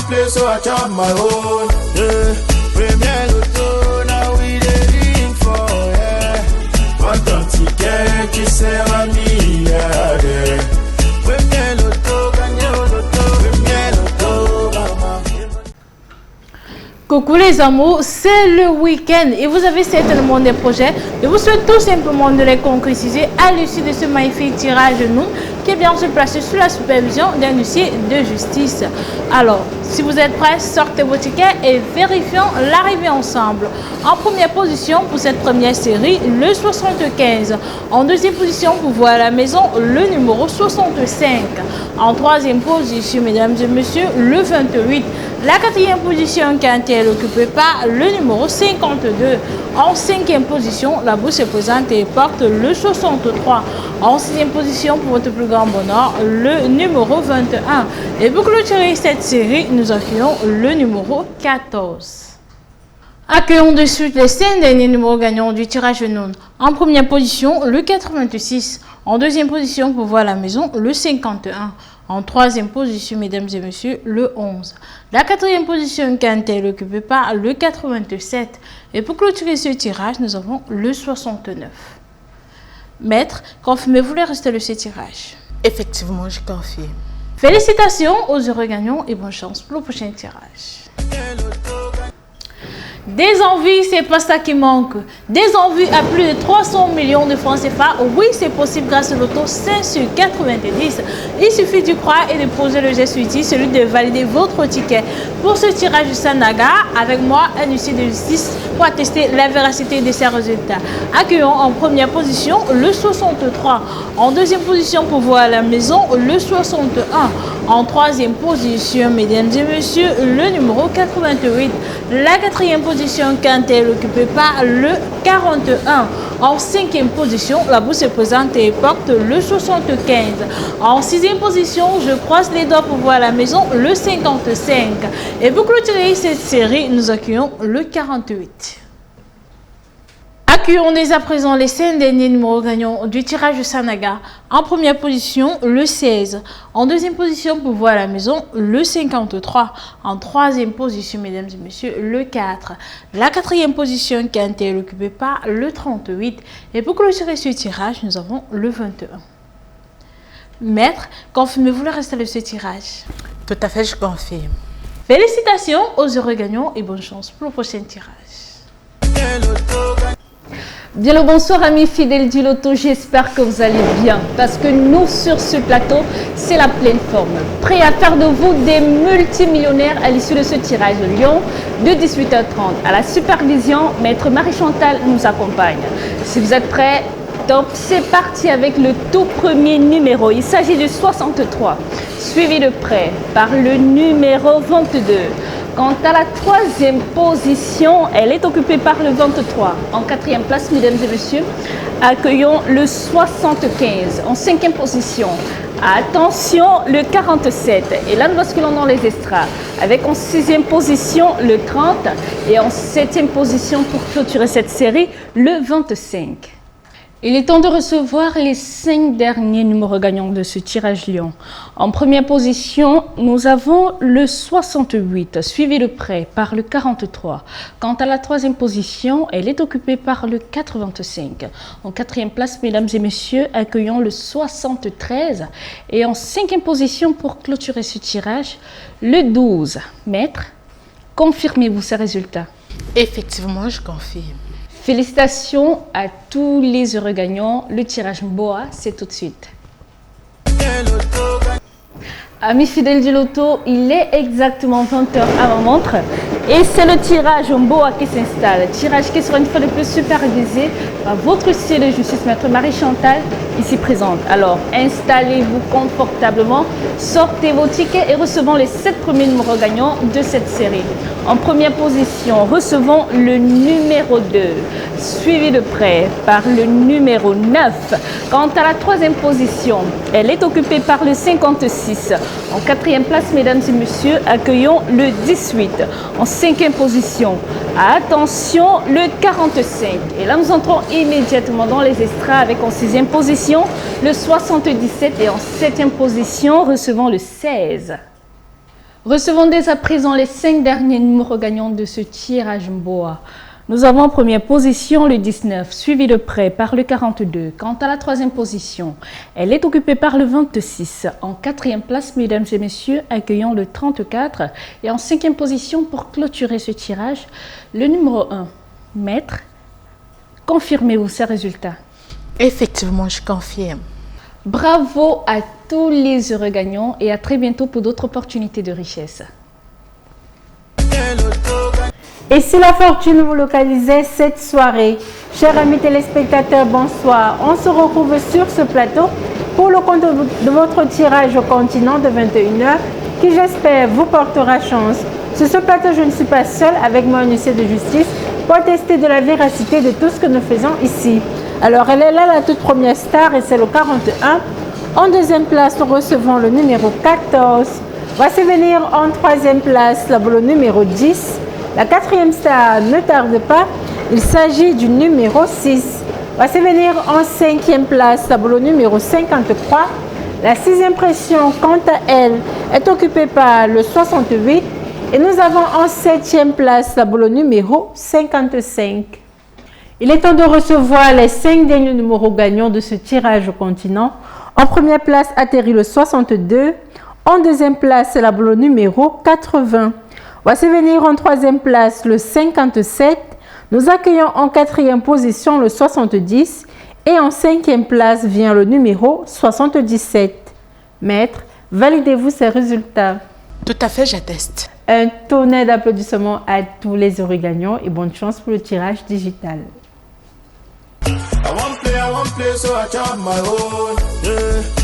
play, so I chop my own. Yeah, premier loto, now we dey for, yeah. What don't ticket qui sert à milliardaire. Premier loto, gagné au loto, premier loto, maman. Coucou les amours, c'est le week-end et vous avez certainement des projets. Je vous souhaite tout simplement de les concrétiser à l'issue de ce magnifique tirage de nous qui est bien se placer sous la supervision d'un huissier de justice. Alors, si vous êtes prêts, sortez vos tickets et vérifions l'arrivée ensemble. En première position pour cette première série, le 75. En deuxième position pour voir à la maison, le numéro 65. En troisième position, mesdames et messieurs, le 28. La quatrième position qui est occupée par le numéro 52. En cinquième position, la bourse est présente et porte le 63. En sixième position, pour votre plus grand bonheur, le numéro 21. Et pour clôturer cette série, nous accueillons le numéro 14. Accueillons de suite les 5 derniers numéros gagnants du tirage de non. En première position, le 86. En deuxième position, pour voir la maison, le 51. En troisième position, mesdames et messieurs, le 11. La quatrième position qui est occupée par le 87. Et pour clôturer ce tirage, nous avons le 69. Maître, confirmez-vous le reste de ce tirage? Effectivement, je confirme. Félicitations aux heureux gagnants et bonne chance pour le prochain tirage. Des envies, c'est pas ça qui manque. Des envies à plus de 300 millions de francs CFA. Oui, c'est possible grâce au loto 5 sur 90. Il suffit d'y croire et de poser le geste utile, celui de valider votre ticket. Pour ce tirage du Sanaga, avec moi, un huissier de justice pour attester la véracité de ses résultats. Accueillons en première position le 63. En deuxième position pour voir à la maison, le 61. En troisième position, mesdames et messieurs, le numéro 88. La quatrième position quand elle est occupée par le 41. En cinquième position, la bourse est présente et porte le 75. En sixième position, je croise les doigts pour voir à la maison le 55. Et pour clôturer cette série, nous accueillons le 48. Accueillons dès à présent les 5 derniers numéros gagnants du tirage de Sanaga. En première position, le 16. En deuxième position, pour voir à la maison, le 53. En troisième position, mesdames et messieurs, le 4. La quatrième position qui a été occupée par le 38. Et pour clôturer ce tirage, nous avons le 21. Maître, confirmez-vous le reste de ce tirage? Tout à fait, je confirme. Félicitations aux heureux gagnants et bonne chance pour le prochain tirage. Bien le bonsoir amis fidèles du loto, j'espère que vous allez bien parce que nous sur ce plateau c'est la pleine forme, prêt à faire de vous des multimillionnaires à l'issue de ce tirage de Lyon de 18h30. À la supervision, maître Marie-Chantal nous accompagne. Si vous êtes prêts, top, c'est parti avec le tout premier numéro, il s'agit du 63, suivi de près par le numéro 22. Quant à la troisième position, elle est occupée par le 23. En quatrième place, mesdames et messieurs, accueillons le 75. En cinquième position, attention, le 47. Et là, nous basculons dans les extras. Avec en sixième position, le 30. Et en septième position, pour clôturer cette série, le 25. Il est temps de recevoir les 5 derniers numéros gagnants de ce tirage Lyon. En première position, nous avons le 68, suivi de près par le 43. Quant à la troisième position, elle est occupée par le 85. En quatrième place, mesdames et messieurs, accueillons le 73. Et en cinquième position, pour clôturer ce tirage, le 12. Maître, confirmez-vous ces résultats? Effectivement, je confirme. Félicitations à tous les heureux gagnants. Le tirage Mboa, c'est tout de suite. Amis fidèles du loto, il est exactement 20h à ma montre et c'est le tirage Mboa qui s'installe. Tirage qui sera une fois de plus supervisé par votre huissier de justice, maître Marie-Chantal, ici présente. Alors, installez-vous confortablement, sortez vos tickets et recevons les 7 premiers numéros gagnants de cette série. En première position, recevons le numéro 2, suivi de près par le numéro 9. Quant à la troisième position, elle est occupée par le 56. En quatrième place, mesdames et messieurs, accueillons le 18. En cinquième position, attention, le 45. Et là, nous entrons immédiatement dans les extras avec en sixième position le 77 et en septième position, recevons le 16. Recevons dès à présent les 5 derniers numéros gagnants de ce tirage Mboa. Nous avons en première position le 19, suivi de près par le 42. Quant à la troisième position, elle est occupée par le 26. En quatrième place, mesdames et messieurs, accueillons le 34. Et en cinquième position, pour clôturer ce tirage, le numéro 1. Maître, confirmez-vous ces résultats? Effectivement, je confirme. Bravo à tous les heureux gagnants et à très bientôt pour d'autres opportunités de richesse. Et si la fortune vous localisait cette soirée, chers amis téléspectateurs, bonsoir. On se retrouve sur ce plateau pour le compte de votre tirage au continent de 21h qui, j'espère, vous portera chance. Sur ce plateau, je ne suis pas seule avec mon huissier de justice pour tester de la véracité de tout ce que nous faisons ici. Alors, elle est là, la toute première star, et c'est le 41. En deuxième place, nous recevons le numéro 14. Voici venir en troisième place le numéro 10. La quatrième star ne tarde pas, il s'agit du numéro 6. Voici venir en cinquième place le numéro 53. La sixième pression, quant à elle, est occupée par le 68. Et nous avons en septième place le numéro 55. Il est temps de recevoir les 5 derniers numéros gagnants de ce tirage au continent. En première place atterrit le 62. En deuxième place, c'est le numéro 80. Voici venir en troisième place le 57. Nous accueillons en quatrième position le 70. Et en cinquième place vient le numéro 77. Maître, validez-vous ces résultats? Tout à fait, j'atteste. Un tonnerre d'applaudissements à tous les heureux gagnants et bonne chance pour le tirage digital. I want play, so I chop my own. Yeah.